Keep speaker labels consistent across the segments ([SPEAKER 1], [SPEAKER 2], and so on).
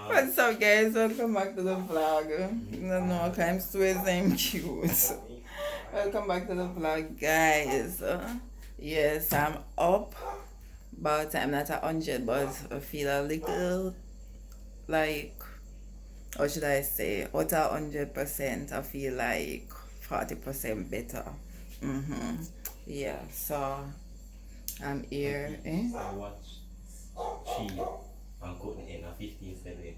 [SPEAKER 1] What's up, guys? Welcome back to the vlog. No, no, I'm still I'm cute. Welcome back to the vlog, guys. Yes, I'm up, but I'm not 100, but I feel a little like, what should I say? Out of 100%, I feel like 40% better. Yeah, so I'm here. Eh?
[SPEAKER 2] I watch Chi and cut the end of 15 7.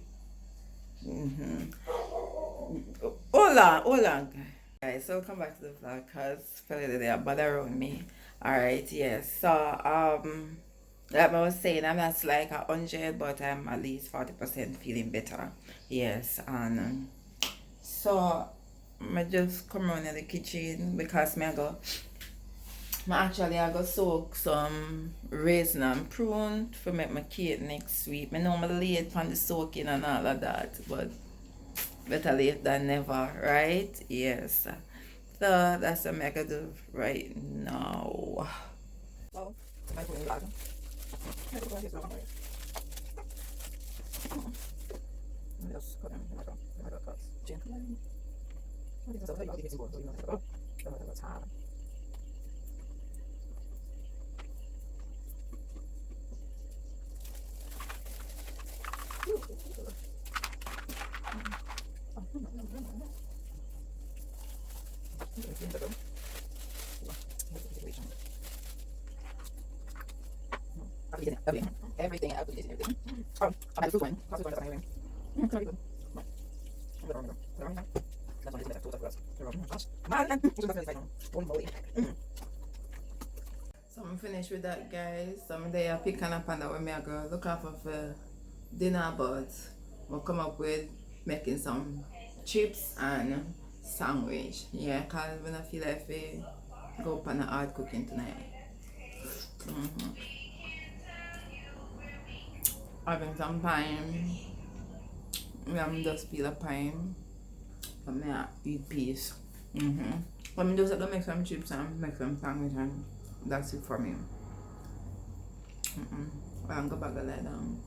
[SPEAKER 1] Hold on, guys. So come back to the vlog, cause probably they are bother around me. All right, yes. So like I was saying, I'm not like 100, but I'm at least 40% feeling better. Yes, and so I just come around in the kitchen because I go soak some raisin and prune for make my cake next week. I know I'm late from the soaking and all of that, but better late than never, right? Yes. So that's what I'm gonna do right now. So, I put in water. I put this water. Just cut them in my cuts. Gently. This is also getting good, so you know. Oh, that's hard. Everything, everything. Oh, I'm at the one. How's it going? That's amazing. Sorry. That's one is better. Two of us. One moly. So I'm finished with that, guys. So I'm there picking up on that when I go look out for dinner, but we'll come up with making some chips and sandwich. Yeah, cause when I feel like we go up on the hard cooking tonight. Having some pine. I'm just peel a pine. But me eat peas. Let me just make some chips and make some sandwich and that's it for me. I'm gonna go back and lie down.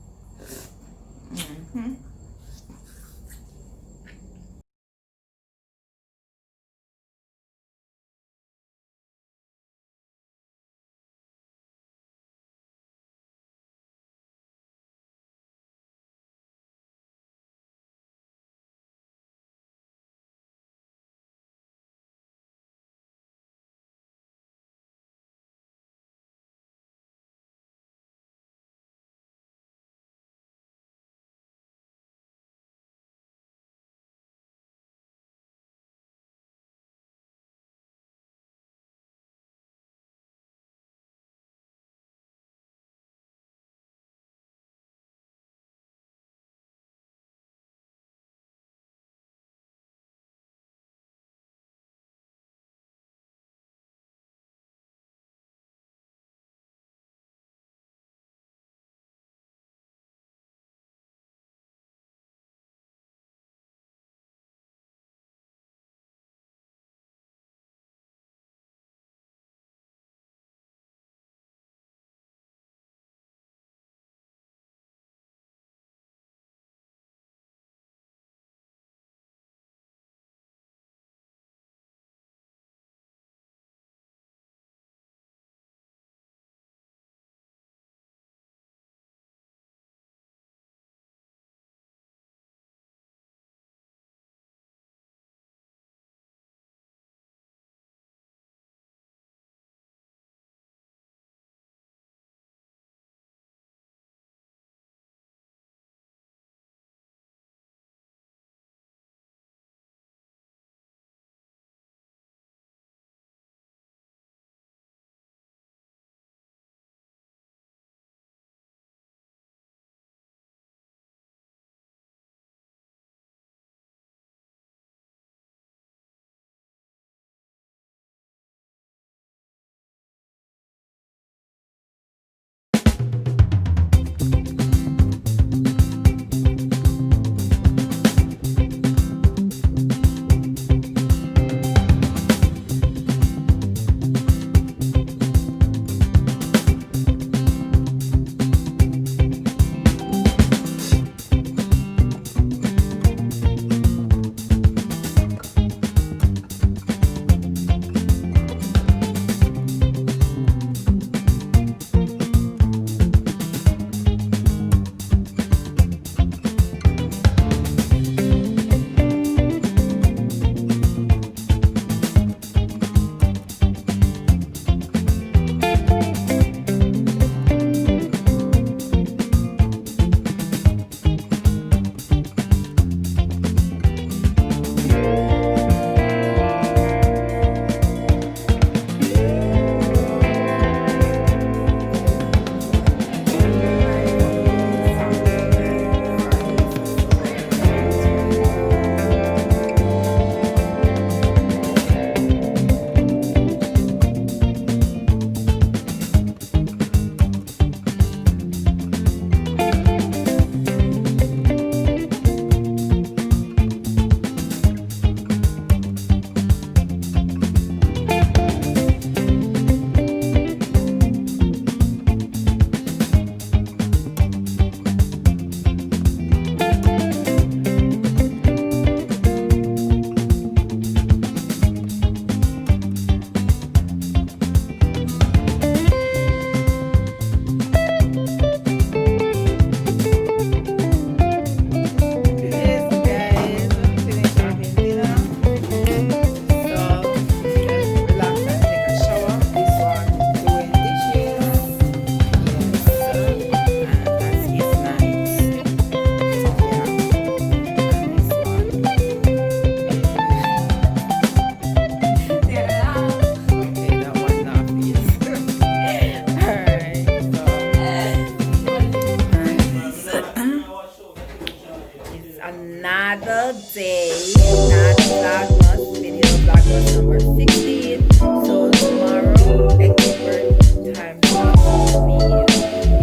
[SPEAKER 1] another day, another Vlogmas video, Vlogmas number 16. So tomorrow, expert time video.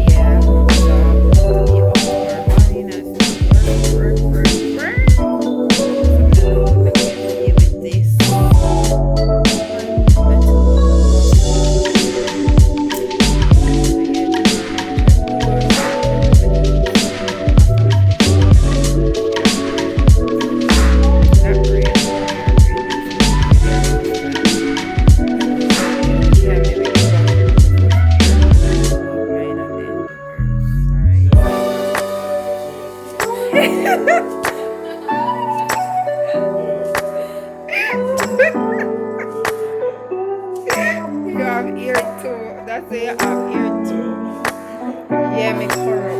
[SPEAKER 1] Yeah, so to be up for morning and work. So I'm gonna get you with this. You have ear too. That's it, you have ear too. Yeah, me correct.